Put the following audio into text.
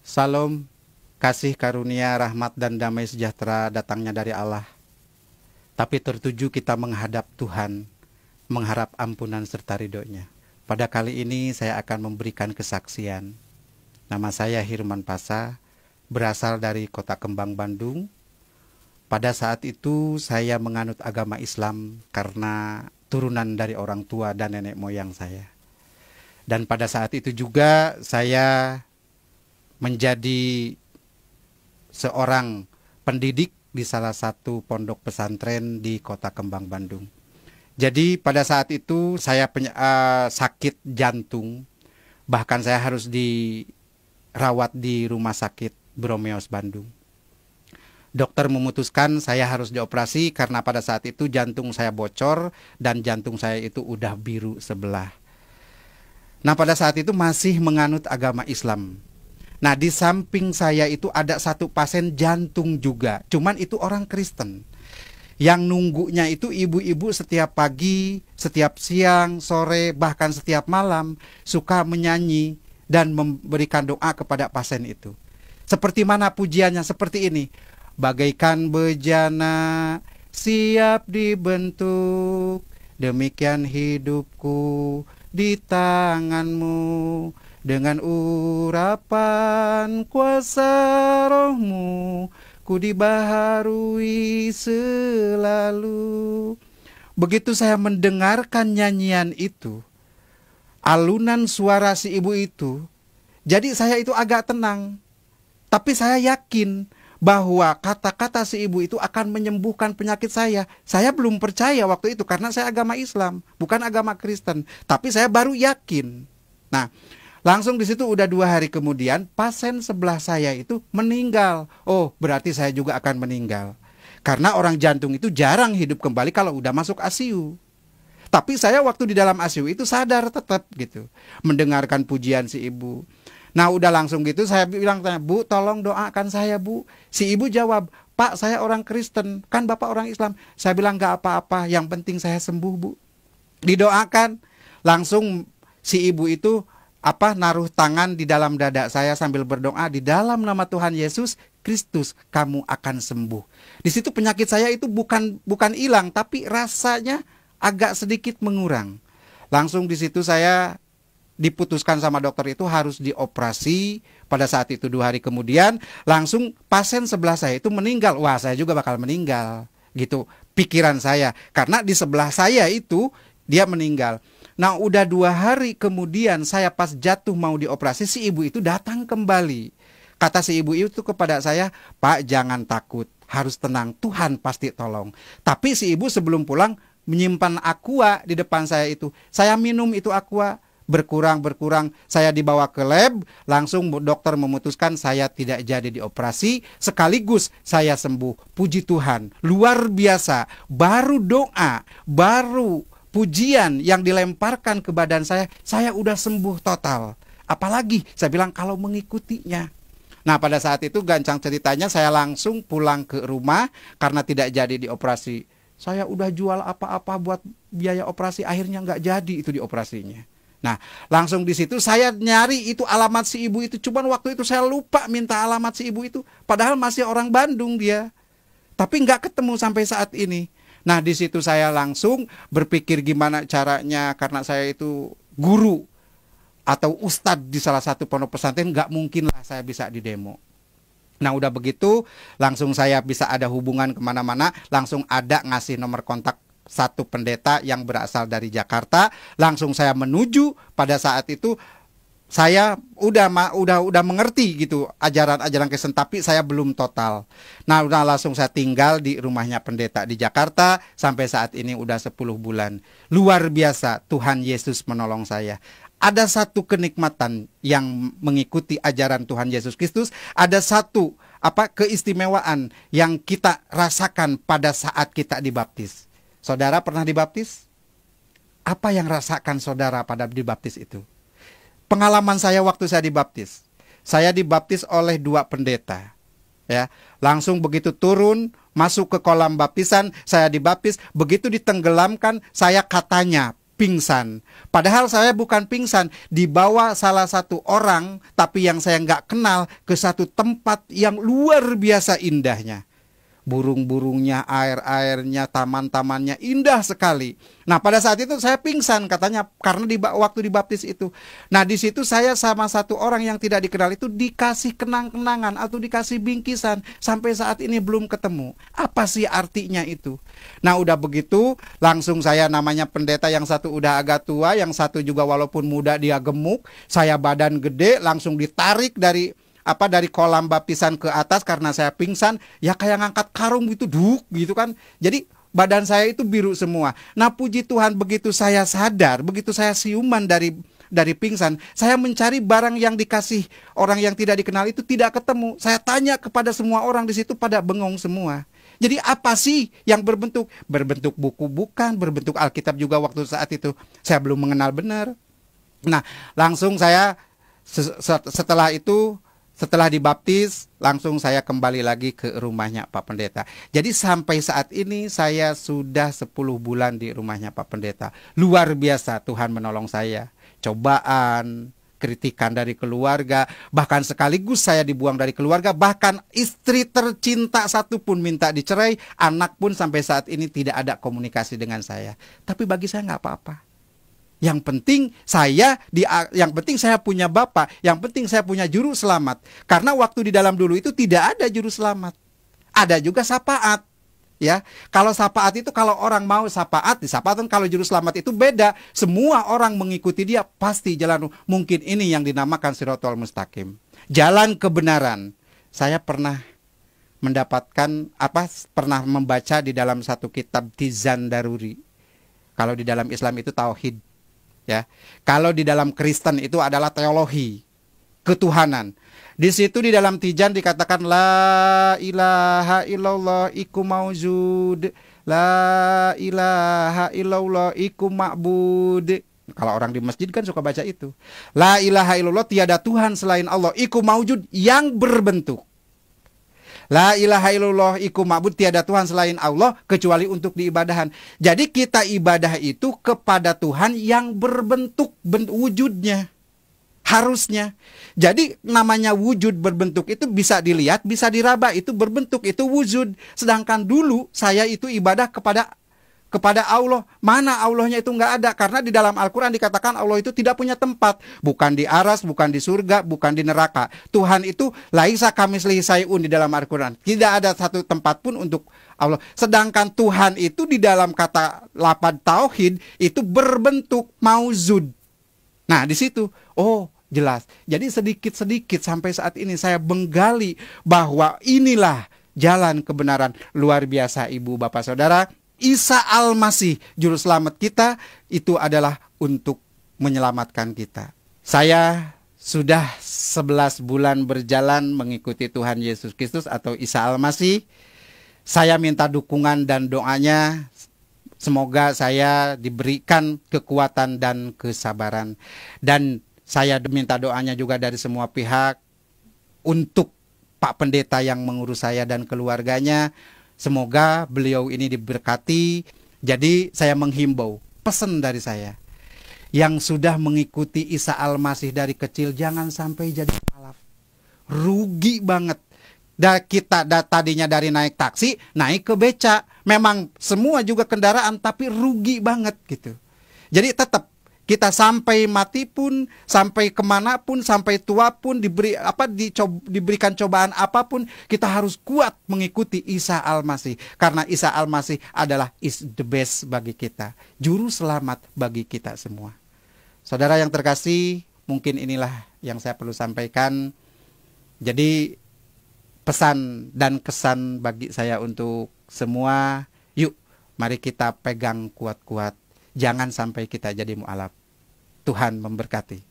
Salam, kasih karunia, rahmat dan damai sejahtera datangnya dari Allah. Tapi tertuju kita menghadap Tuhan, mengharap ampunan serta ridhonya. Pada kali ini saya akan memberikan kesaksian. Nama saya Hirman Pasa, berasal dari Kota Kembang, Bandung. Pada saat itu saya menganut agama Islam karena turunan dari orang tua dan nenek moyang saya. Dan pada saat itu juga saya menjadi seorang pendidik di salah satu pondok pesantren di Kota Kembang, Bandung. Jadi pada saat itu saya sakit jantung, bahkan saya harus dirawat di rumah sakit Bromeos, Bandung. Dokter memutuskan saya harus dioperasi karena pada saat itu jantung saya bocor dan jantung saya itu udah biru sebelah. Nah, pada saat itu masih menganut agama Islam. Nah, di samping saya itu ada satu pasien jantung juga, cuman itu orang Kristen. Yang nunggunya itu ibu-ibu setiap pagi, setiap siang, sore, bahkan setiap malam suka menyanyi dan memberikan doa kepada pasien itu. Seperti mana pujiannya? Seperti ini. Bagaikan bejana siap dibentuk, demikian hidupku di tanganmu. Dengan urapan kuasa rohmu, ku dibaharui selalu. Begitu saya mendengarkan nyanyian itu, alunan suara si ibu itu, jadi saya itu agak tenang. Tapi saya yakin bahwa kata-kata si ibu itu akan menyembuhkan penyakit saya. Saya belum percaya waktu itu karena saya agama Islam, bukan agama Kristen. Tapi saya baru yakin. Nah, langsung di situ udah 2 hari kemudian pasien sebelah saya itu meninggal. Oh, berarti saya juga akan meninggal. Karena orang jantung itu jarang hidup kembali kalau udah masuk ICU. Tapi saya waktu di dalam ICU itu sadar tetap gitu, mendengarkan pujian si ibu. Nah, udah langsung gitu saya bilang, "Bu, tolong doakan saya, Bu." Si ibu jawab, "Pak, saya orang Kristen, kan Bapak orang Islam." Saya bilang, "Gak apa-apa, yang penting saya sembuh, Bu." Didoakan. Langsung si ibu itu naruh tangan di dalam dada saya sambil berdoa, "Di dalam nama Tuhan Yesus Kristus kamu akan sembuh." Di situ penyakit saya itu bukan hilang, tapi rasanya agak sedikit mengurang. Langsung di situ saya diputuskan sama dokter itu harus dioperasi. Pada saat itu 2 hari kemudian langsung pasien sebelah saya itu meninggal. Wah, saya juga bakal meninggal gitu pikiran saya, karena di sebelah saya itu dia meninggal. Nah, udah 2 hari kemudian saya pas jatuh mau dioperasi, si ibu itu datang kembali. Kata si ibu itu kepada saya, "Pak, jangan takut, harus tenang, Tuhan pasti tolong." Tapi si ibu sebelum pulang menyimpan aqua di depan saya itu. Saya minum itu aqua, berkurang, saya dibawa ke lab, langsung dokter memutuskan saya tidak jadi dioperasi, sekaligus saya sembuh. Puji Tuhan, luar biasa. Baru doa, baru pujian yang dilemparkan ke badan saya udah sembuh total. Apalagi saya bilang kalau mengikutinya. Nah, pada saat itu gancang ceritanya saya langsung pulang ke rumah karena tidak jadi dioperasi. Saya udah jual apa-apa buat biaya operasi, akhirnya nggak jadi itu dioperasinya. Nah, langsung di situ saya nyari itu alamat si ibu itu. Cuman waktu itu saya lupa minta alamat si ibu itu. Padahal masih orang Bandung dia. Tapi nggak ketemu sampai saat ini. Nah, di situ saya langsung berpikir gimana caranya, karena saya itu guru atau ustadz di salah satu pondok pesantren, nggak mungkin lah saya bisa didemo. Nah, udah begitu langsung saya bisa ada hubungan kemana-mana, langsung ada ngasih nomor kontak satu pendeta yang berasal dari Jakarta. Langsung saya menuju. Pada saat itu saya udah mengerti gitu ajaran-ajaran Kristen, tapi saya belum total. Nah, udah langsung saya tinggal di rumahnya pendeta di Jakarta sampai saat ini udah 10 bulan. Luar biasa, Tuhan Yesus menolong saya. Ada satu kenikmatan yang mengikuti ajaran Tuhan Yesus Kristus, ada satu keistimewaan yang kita rasakan pada saat kita dibaptis. Saudara pernah dibaptis? Apa yang rasakan saudara pada dibaptis itu? Pengalaman saya waktu saya dibaptis. Saya dibaptis oleh 2 pendeta. Ya, langsung begitu turun, masuk ke kolam baptisan, saya dibaptis. Begitu ditenggelamkan, saya katanya pingsan. Padahal saya bukan pingsan, dibawa salah satu orang, tapi yang saya nggak kenal, ke satu tempat yang luar biasa indahnya. Burung-burungnya, air-airnya, taman-tamannya indah sekali. Nah, pada saat itu saya pingsan katanya karena waktu dibaptis itu. Nah, di situ saya sama satu orang yang tidak dikenal itu dikasih kenang-kenangan atau dikasih bingkisan. Sampai saat ini belum ketemu. Apa sih artinya itu? Nah, udah begitu langsung saya, namanya pendeta, yang satu udah agak tua, yang satu juga walaupun muda dia gemuk. Saya badan gede, langsung ditarik dari kolam baptisan ke atas karena saya pingsan, ya kayak ngangkat karung gitu, gitu kan. Jadi badan saya itu biru semua. Nah, puji Tuhan, begitu saya sadar, begitu saya siuman dari pingsan, saya mencari barang yang dikasih orang yang tidak dikenal itu, tidak ketemu. Saya tanya kepada semua orang di situ, pada bengong semua. Jadi apa sih yang berbentuk buku? Bukan, berbentuk Alkitab juga waktu saat itu. Saya belum mengenal benar. Nah, langsung saya setelah itu, setelah dibaptis, langsung saya kembali lagi ke rumahnya Pak Pendeta. Jadi sampai saat ini saya sudah 10 bulan di rumahnya Pak Pendeta. Luar biasa Tuhan menolong saya. Cobaan, kritikan dari keluarga, bahkan sekaligus saya dibuang dari keluarga, bahkan istri tercinta satu pun minta dicerai, anak pun sampai saat ini tidak ada komunikasi dengan saya. Tapi bagi saya nggak apa-apa. Yang penting saya punya Bapa, yang penting saya punya juru selamat. Karena waktu di dalam dulu itu tidak ada juru selamat. Ada juga syafaat. Ya, kalau syafaat itu kalau orang mau syafaat, di syafaat, kalau juru selamat itu beda. Semua orang mengikuti dia pasti jalan. Mungkin ini yang dinamakan Shirathul Mustaqim. Jalan kebenaran. Saya pernah pernah membaca di dalam satu kitab Tizan Daruri. Kalau di dalam Islam itu tauhid. Ya, kalau di dalam Kristen itu adalah teologi, ketuhanan. Di situ di dalam Tijan dikatakan la ilaha illallah iku maujud, la ilaha illallah iku ma'bud. Kalau orang di masjid kan suka baca itu. La ilaha illallah, tiada Tuhan selain Allah, iku maujud, yang berbentuk. La ilaha illallah iku ma'bud, tiada Tuhan selain Allah kecuali untuk diibadahan. Jadi kita ibadah itu kepada Tuhan yang berbentuk, wujudnya. Harusnya. Jadi namanya wujud berbentuk itu bisa dilihat, bisa diraba, itu berbentuk, itu wujud. Sedangkan dulu saya itu ibadah kepada Allah. Mana Allahnya itu nggak ada. Karena di dalam Al-Quran dikatakan Allah itu tidak punya tempat. Bukan di aras, bukan di surga, bukan di neraka. Tuhan itu laisa kamitslihi syai'un di dalam Al-Quran. Tidak ada satu tempat pun untuk Allah. Sedangkan Tuhan itu di dalam kata lafaz tauhid itu berbentuk mauzud. Nah, di situ jelas. Jadi sedikit-sedikit sampai saat ini saya menggali bahwa inilah jalan kebenaran. Luar biasa Ibu Bapak Saudara. Isa Al-Masih, juru selamat kita, itu adalah untuk menyelamatkan kita. Saya sudah 11 bulan berjalan mengikuti Tuhan Yesus Kristus atau Isa Al-Masih. Saya minta dukungan dan doanya. Semoga saya diberikan kekuatan dan kesabaran. Dan saya minta doanya juga dari semua pihak untuk Pak Pendeta yang mengurus saya dan keluarganya. Semoga beliau ini diberkati. Jadi saya menghimbau, pesan dari saya, yang sudah mengikuti Isa Al-Masih dari kecil, jangan sampai jadi mualaf. Rugi banget. Kita tadinya dari naik taksi, naik ke beca. Memang semua juga kendaraan, tapi rugi banget gitu. Jadi tetap kita sampai mati pun, sampai kemanapun, sampai tua pun, diberikan cobaan apapun, kita harus kuat mengikuti Isa Al-Masih. Karena Isa Al-Masih adalah is the best bagi kita. Juru selamat bagi kita semua. Saudara yang terkasih, mungkin inilah yang saya perlu sampaikan. Jadi pesan dan kesan bagi saya untuk semua, yuk mari kita pegang kuat-kuat. Jangan sampai kita jadi mu'alaf. Tuhan memberkati.